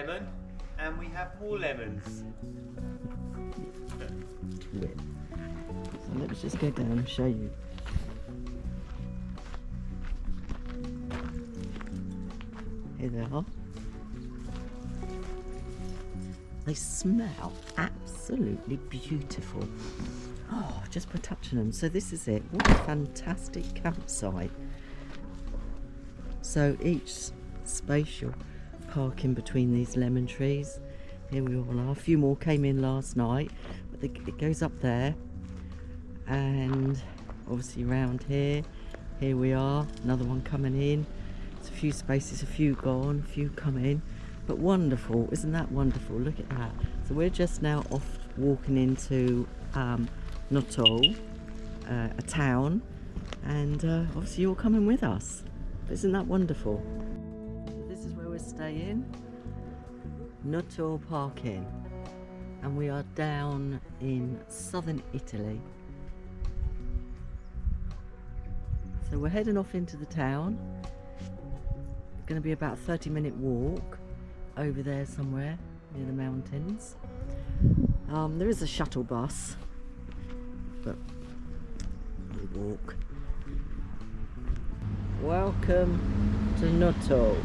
lemon, and we have more lemons. So let's just go down and show you. Here they are. They smell absolutely beautiful. Oh, just by touching them. So this is it. What a fantastic campsite. So each space you'll park in between these lemon trees. Here we all are. A few more came in last night, but it goes up there. And obviously around here we are. Another one coming in. There's a few spaces, a few gone, a few come in. But wonderful, isn't that wonderful? Look at that. So we're just now off walking into Noto, a town, and obviously you're coming with us. But isn't that wonderful? This is where we're staying, Noto Parking, and we are down in southern Italy. So we're heading off into the town. It's going to be about a 30-minute walk over there somewhere near the mountains. There is a shuttle bus, but we walk. Welcome to Noto.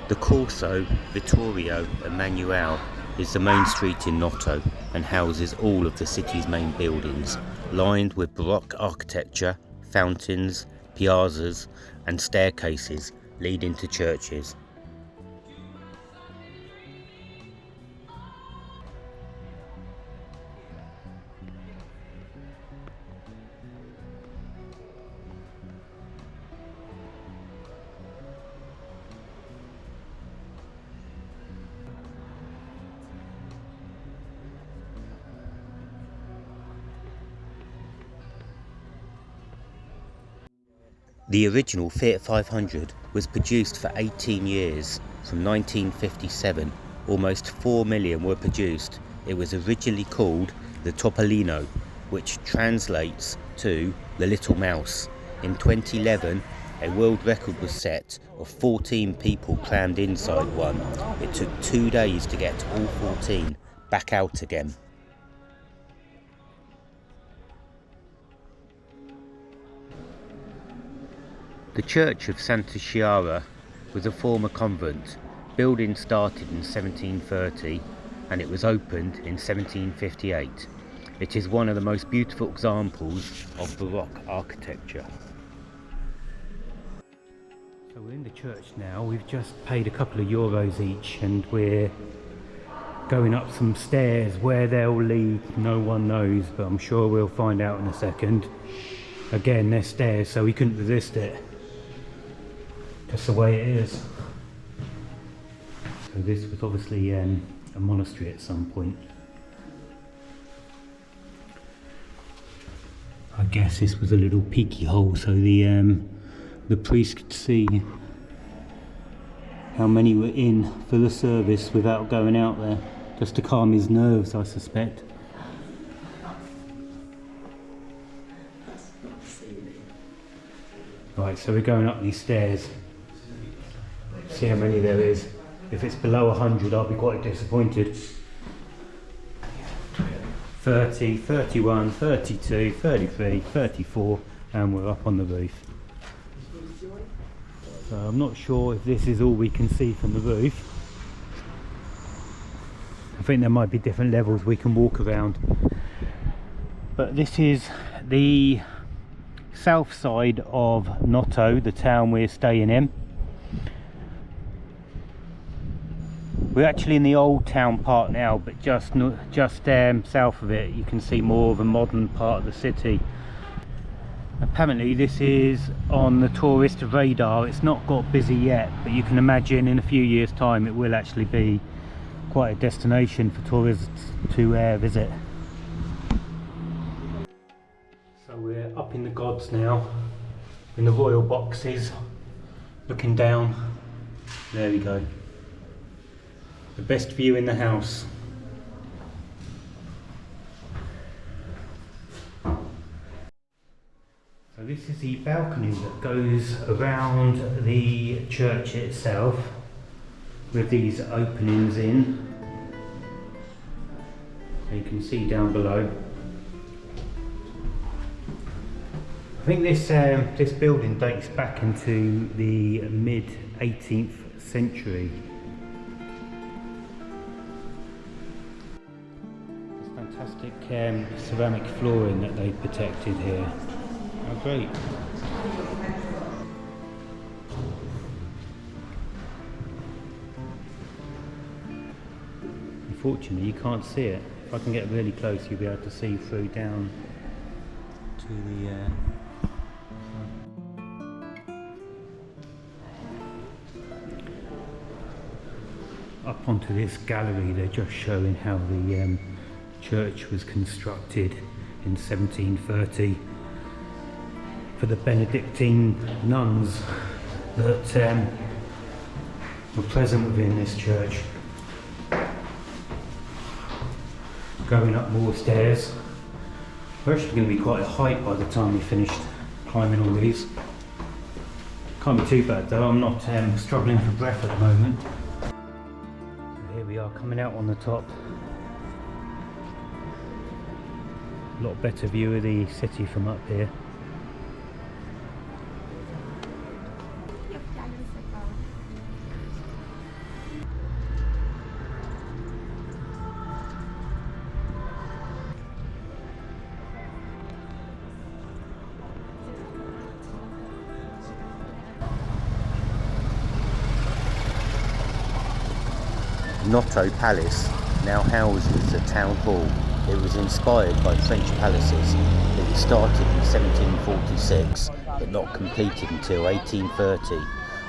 The Corso Vittorio Emanuele is the main street in Noto and houses all of the city's main buildings, lined with Baroque architecture, fountains, piazzas and staircases leading to churches. The original Fiat 500 was produced for 18 years. From 1957, almost 4 million were produced. It was originally called the Topolino, which translates to the Little Mouse. In 2011, a world record was set of 14 people crammed inside one. It took 2 days to get all 14 back out again. The Church of Santa Chiara was a former convent. Building started in 1730 and it was opened in 1758. It is one of the most beautiful examples of Baroque architecture. So we're in the church now. We've just paid a couple of euros each and we're going up some stairs. Where they'll lead, no one knows, but I'm sure we'll find out in a second. Again, they're stairs, so we couldn't resist it. Just the way it is. So this was obviously a monastery at some point. I guess this was a little peeky hole so the priest could see how many were in for the service without going out there, just to calm his nerves, I suspect. Right, so we're going up these stairs. See how many there is. If it's below 100, I'll be quite disappointed. 30, 31, 32, 33, 34, and we're up on the roof. So I'm not sure if this is all we can see from the roof. I think there might be different levels we can walk around. But this is the south side of Noto, the town we're staying in. We're actually in the old town part now, but just south of it you can see more of a modern part of the city. Apparently this is on the tourist radar. It's not got busy yet, but you can imagine in a few years time it will actually be quite a destination for tourists to visit. So we're up in the gods now, in the royal boxes, looking down. There we go. The best view in the house. this is the balcony that goes around the church itself with these openings in. You can see down below. I think this building dates back into the mid 18th century. This fantastic ceramic flooring that they've protected here. How great. Unfortunately, you can't see it. If I can get really close, you'll be able to see through down to the up onto this gallery. They're just showing how the church was constructed in 1730 for the Benedictine nuns that were present within this church. Going up more stairs. We're actually going to be quite a height by the time we finished climbing all these. Can't be too bad though, I'm not struggling for breath at the moment. So here we are coming out on the top. A lot better view of the city from up here. Noto Palace now houses a town hall. It was inspired by French palaces. It was started in 1746 but not completed until 1830.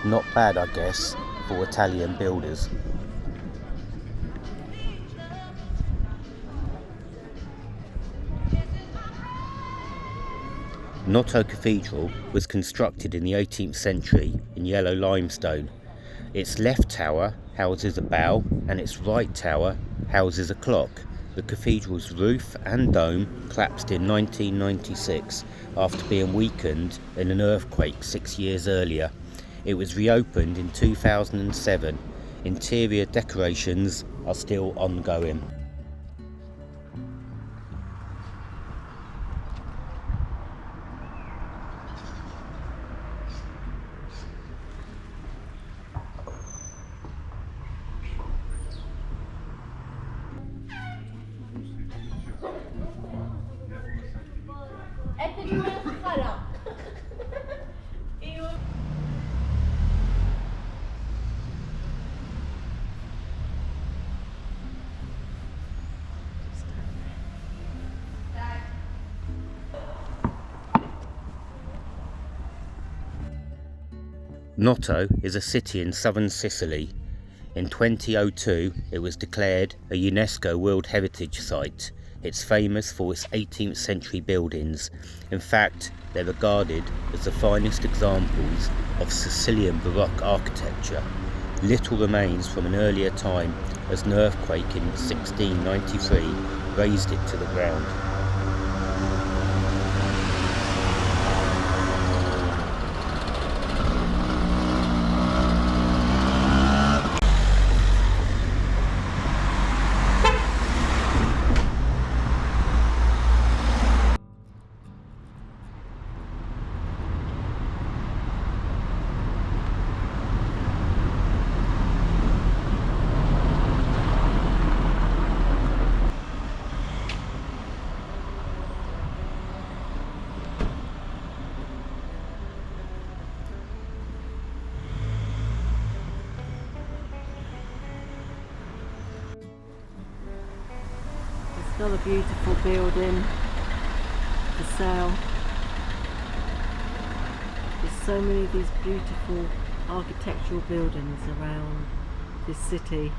Not bad, I guess, for Italian builders. Noto Cathedral was constructed in the 18th century in yellow limestone. Its left tower houses a bell and its right tower houses a clock. The cathedral's roof and dome collapsed in 1996 after being weakened in an earthquake 6 years earlier. It was reopened in 2007. Interior decorations are still ongoing. Noto is a city in southern Sicily. In 2002, it was declared a UNESCO World Heritage Site. It's famous for its 18th century buildings. In fact, they're regarded as the finest examples of Sicilian Baroque architecture. Little remains from an earlier time, as an earthquake in 1693 razed it to the ground. Another beautiful building for sale. There's so many of these beautiful architectural buildings around this city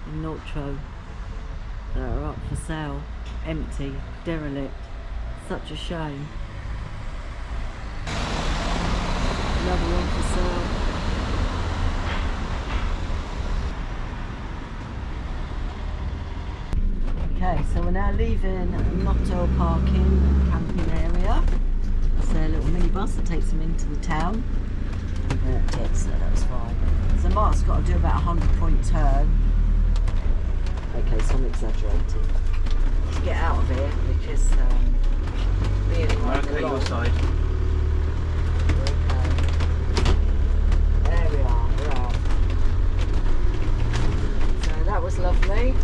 in Noto that are up for sale, empty, derelict. Such a shame. Another one for sale. Okay, so we're now leaving Noto parking and camping area. their little minibus that takes them into the town. We walked it, so that was fine. So Mark's got to do about a 100-point turn. Okay, so I'm exaggerating. To get out of here because really like Okay, your side. Okay. There we are, we're out. So that was lovely.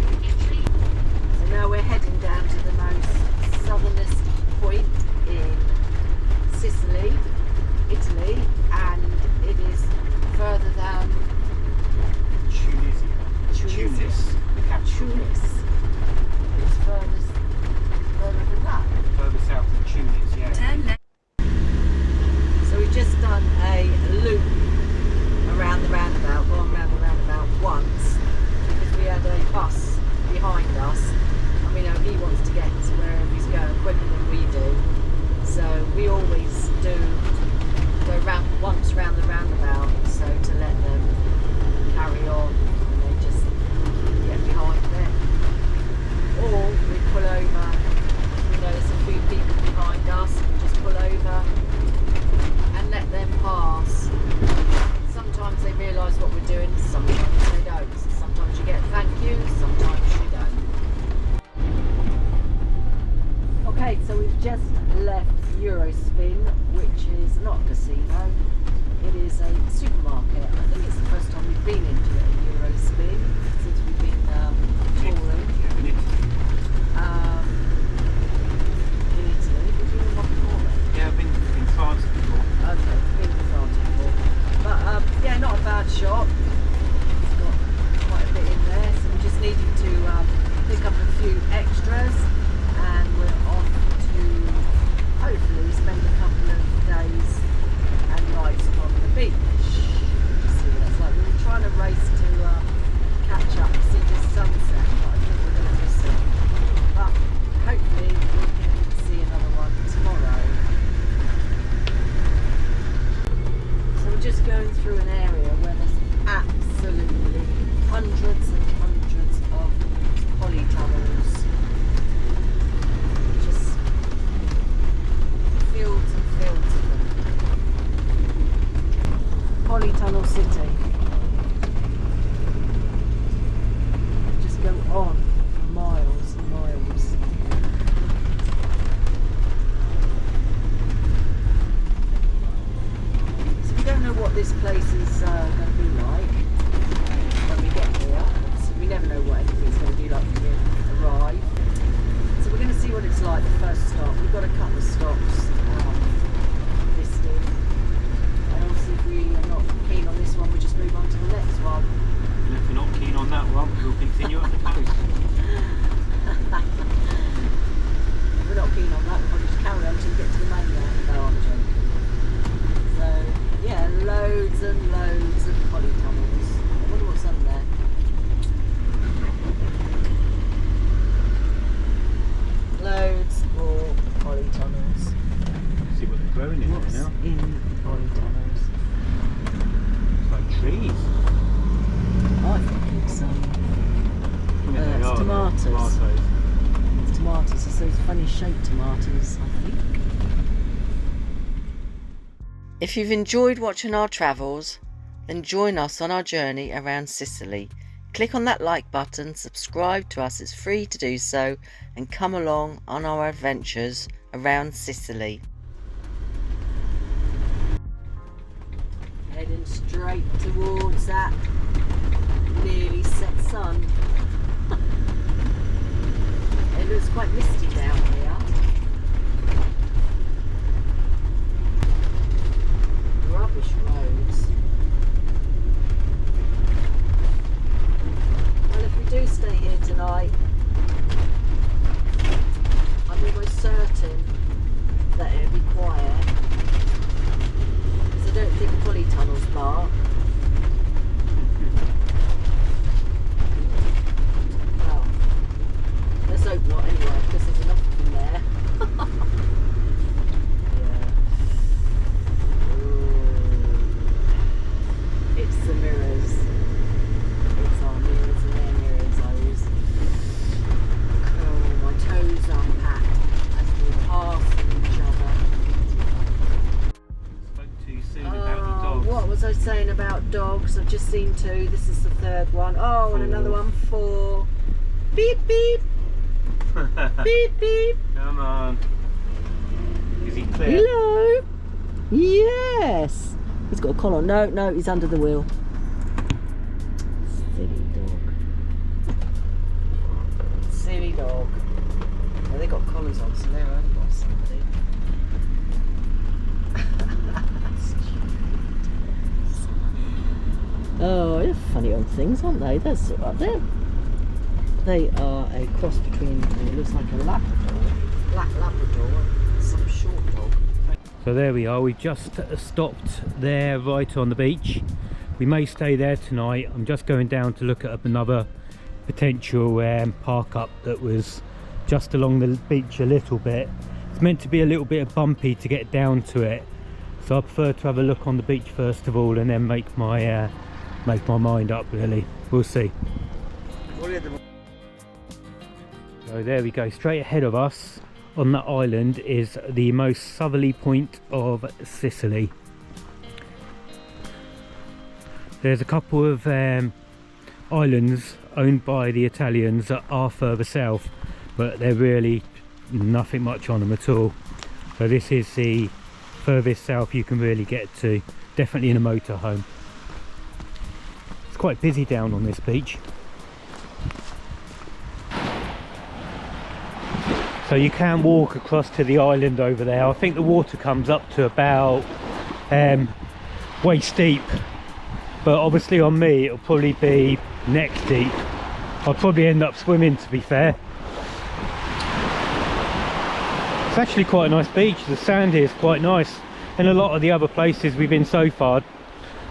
So now we're heading down to the most southernest point in Sicily, Italy, and it is further than Tunisia. Tunis. The capital. Tunis. It's further than that. Further south than Tunis, yeah. Turn left. So we've just done a loop around the roundabout, gone around the roundabout once, because we had a bus behind us, and we know he wants to get to wherever he's going quicker than we do. So we always do go round once round the roundabout, so to let them carry on and they just get behind them. Or we pull over, you know, there's a few people behind us, we just pull over and let them pass. Sometimes they realise what we're doing, sometimes they don't. Sometimes you get thank you, sometimes you don't. Okay, so we've just left Eurospin, which is not a casino, it is a supermarket. I think it's the first time we've been into a Eurospin since we've been touring. In Italy, did you know what before then? Yeah, I've been in France before. Okay, been in France before. But yeah, not a bad shop. It's got quite a bit in there, so we just needed to pick up a few extras, and we're off to hopefully spend a couple of days and nights on the beach. Just see what that's like. We were trying to race to catch up to see the sunset, but I think we're going to miss it. But hopefully we can see another one tomorrow. So we're just going through an area where there's absolutely hundreds and hundreds of polytunnels. Just fields and fields of them. Polytunnel City. Just go on for miles and miles. So we don't know what this place is going to be like when we get here. So we never know what anything's going to be like when we arrive. So we're going to see what it's like the first stop. We've got a couple of stops listed. And obviously if we are not keen on this one, we just move on to the next one. And if you're not keen on that one, we'll continue at the coast. If we're not keen on that, we'll probably just carry on until we get to the mainland. No, I'm joking. So, yeah, loads and loads of polytunnels. I wonder what's under there. Loads more polytunnels. See what they're growing in What's there now. in polytunnels? It's like trees. I think it's Yeah, they it's are, tomatoes. Tomatoes. It's tomatoes. It's those funny shaped tomatoes, I think. If you've enjoyed watching our travels, then join us on our journey around Sicily. Click on that like button, subscribe to us, it's free to do so, and come along on our adventures around Sicily. Heading straight towards that nearly set sun. It looks quite misty down here. Rubbish roads. Well, if we do stay here tonight, I'm almost certain that it'll be quiet, because I don't think polytunnels bark. seen 2. This is the 3rd one. Oh, and another one for beep beep. Beep beep. Come on. Is he clear? Hello. Yes. He's got a collar. No, no, he's under the wheel. Silly dog. Silly dog. Oh, they got collars on, so they're owned by somebody. Oh, they're funny old things, aren't they? They're sort of, they are a cross between, it looks like a Labrador, black Labrador, and some short dog. So there we are, we've just stopped there right on the beach. We may stay there tonight. I'm just going down to look at another potential park up that was just along the beach a little bit. It's meant to be a little bit bumpy to get down to it, so I prefer to have a look on the beach first of all and then make my mind up really. We'll see. So there we go, straight ahead of us on that island is the most southerly point of Sicily. There's a couple of islands owned by the Italians that are further south, but they're really nothing much on them at all. So this is the furthest south you can really get to, definitely in a motorhome. It's quite busy down on this beach. So you can walk across to the island over there. I think the water comes up to about waist deep, but obviously on me it'll probably be neck deep. I'll probably end up swimming, to be fair. It's actually quite a nice beach. The sand here is quite nice, and a lot of the other places we've been so far,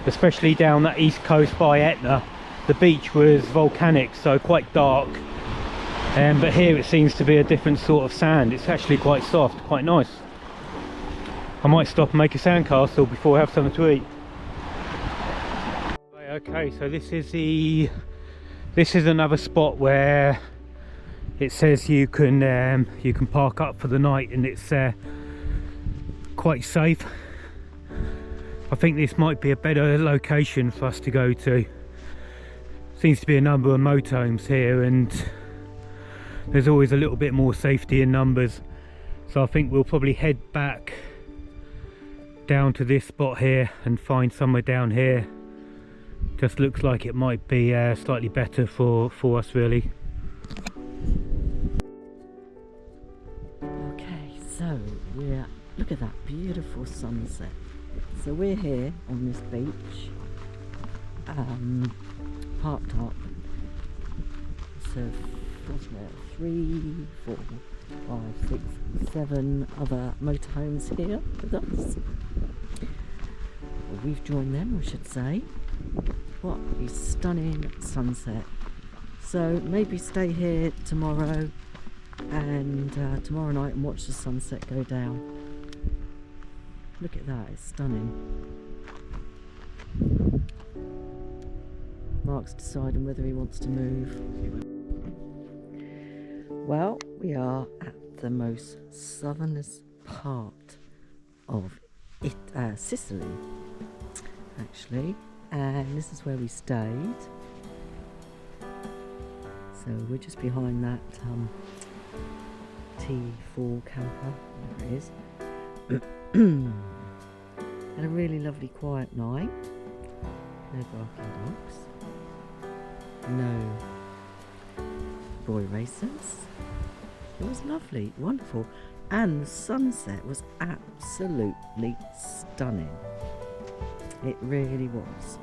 especially down that east coast by Etna, the beach was volcanic, so quite dark. But here it seems to be a different sort of sand. It's actually quite soft, quite nice. I might stop and make a sandcastle before I have something to eat. Okay, so this is another spot where it says you can park up for the night, and it's quite safe. I think this might be a better location for us to go to. Seems to be a number of motorhomes here, and there's always a little bit more safety in numbers, so I think we'll probably head back down to this spot here and find somewhere down here. Just looks like it might be slightly better for us really. Okay, so look at that beautiful sunset. So we're here on this beach, parked up. So what's there? 3, 4, 5, 6, 7 other motorhomes here with us. Well, we've joined them, I should say. What a stunning sunset. So maybe stay here tomorrow and tomorrow night and watch the sunset go down. Look at that, it's stunning. Mark's deciding whether he wants to move. Well, we are at the most southernest part of Sicily, actually, and this is where we stayed. So we're just behind that T4 camper, there it is. Had a really lovely quiet night. No barking dogs. No boy racers. It was lovely, wonderful, and the sunset was absolutely stunning. It really was.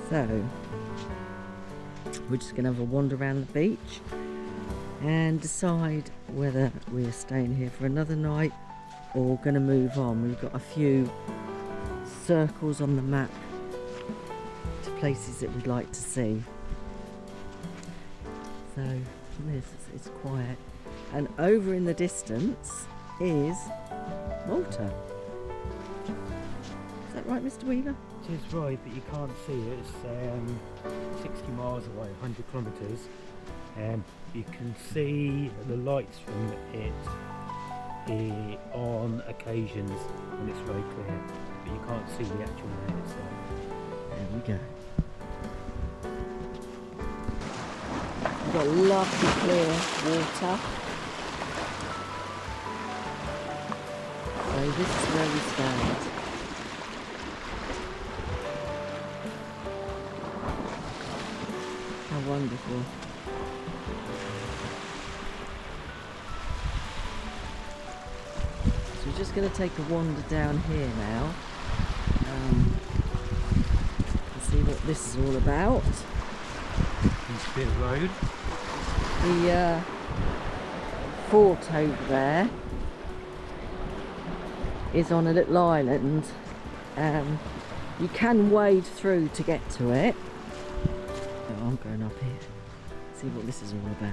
So we're just going to have a wander around the beach and decide whether we're staying here for another night or going to move on. We've got a few circles on the map to places that we'd like to see. So it's quiet, and over in the distance is Malta. Is that right, Mr. Weaver? It is right, but you can't see it. It's 60 miles away, 100 kilometres. You can see the lights from it on occasions when it's very clear, but you can't see the actual land itself. There we go. We've got lovely clear water. So this is where we stand. How wonderful. So we're just going to take a wander down here now. And see what this is all about. This bit of road. The fort over there is on a little island. You can wade through to get to it. Oh, I'm going up here. See what this is all about.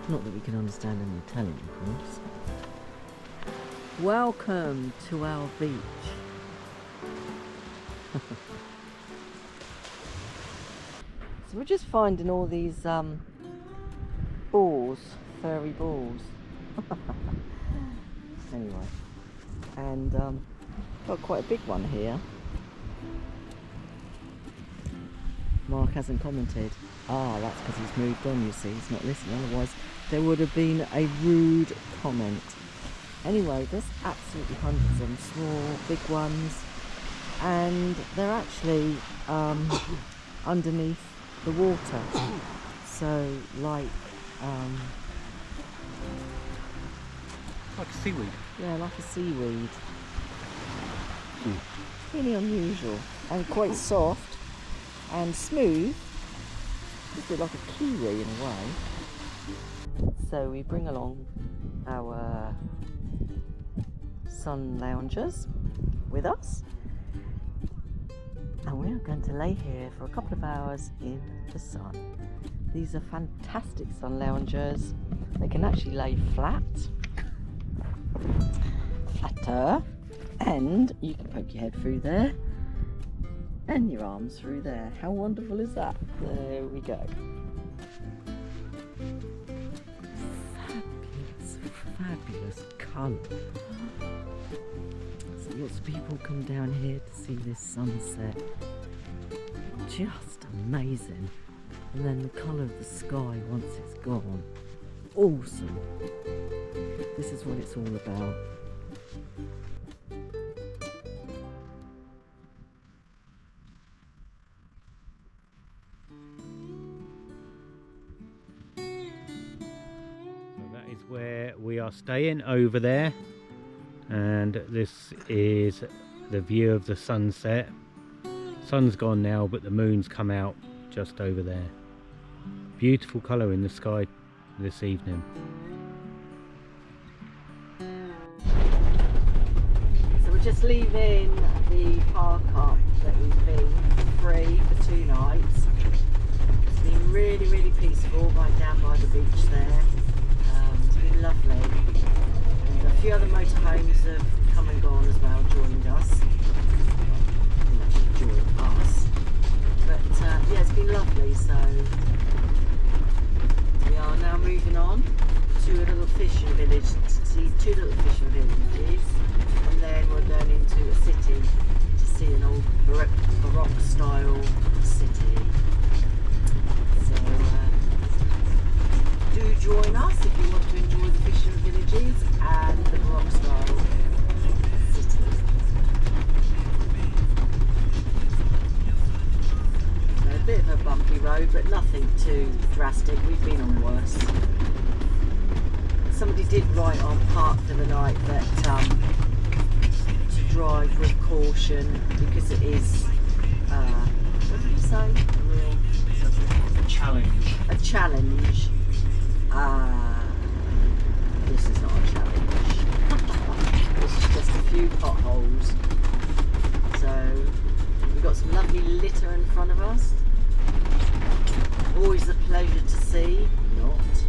Not that we can understand any Italian, of course. Welcome to our beach. So we're just finding all these balls, furry balls. Anyway, and got quite a big one here. Mark hasn't commented. Ah, that's because he's moved on, you see, he's not listening, otherwise there would have been a rude comment. Anyway, there's absolutely hundreds of them, small, big ones, and they're actually underneath the water. So, like a seaweed. Yeah, like a seaweed. Really unusual and quite soft and smooth. A bit like a kiwi in a way. So we bring along our sun loungers with us, and we're going to lay here for a couple of hours in the sun. These are fantastic sun loungers. They can actually lay flatter, and you can poke your head through there and your arms through there. How wonderful is that? There we go. Fabulous colour. So lots of people come down here to see this sunset. Just amazing. And then the colour of the sky once it's gone. Awesome. This is what it's all about. Where we are staying over there, and this is the view of the sunset. Sun's gone now, but the moon's come out just over there. Beautiful colour in the sky this evening. So we're just leaving the park up that we've been free for 2 nights. It's been really, really peaceful right down by the beach there. Lovely. And a few other motorhomes have come and gone as well, joined us. Didn't actually join us. But yeah, it's been lovely. So we are now moving on to a little fishing village to see 2 little fishing villages. And then we're going into a city to see an old Baroque style city. So do join us if you want to enjoy the fishing villages and the Baroque style city. So a bit of a bumpy road, but nothing too drastic. We've been on worse. Somebody did write on Park for the Night that to drive with caution because it is, what did you say? A challenge. A challenge. This is not a challenge. This is just a few potholes. So we've got some lovely litter in front of us. Always a pleasure to see. Not.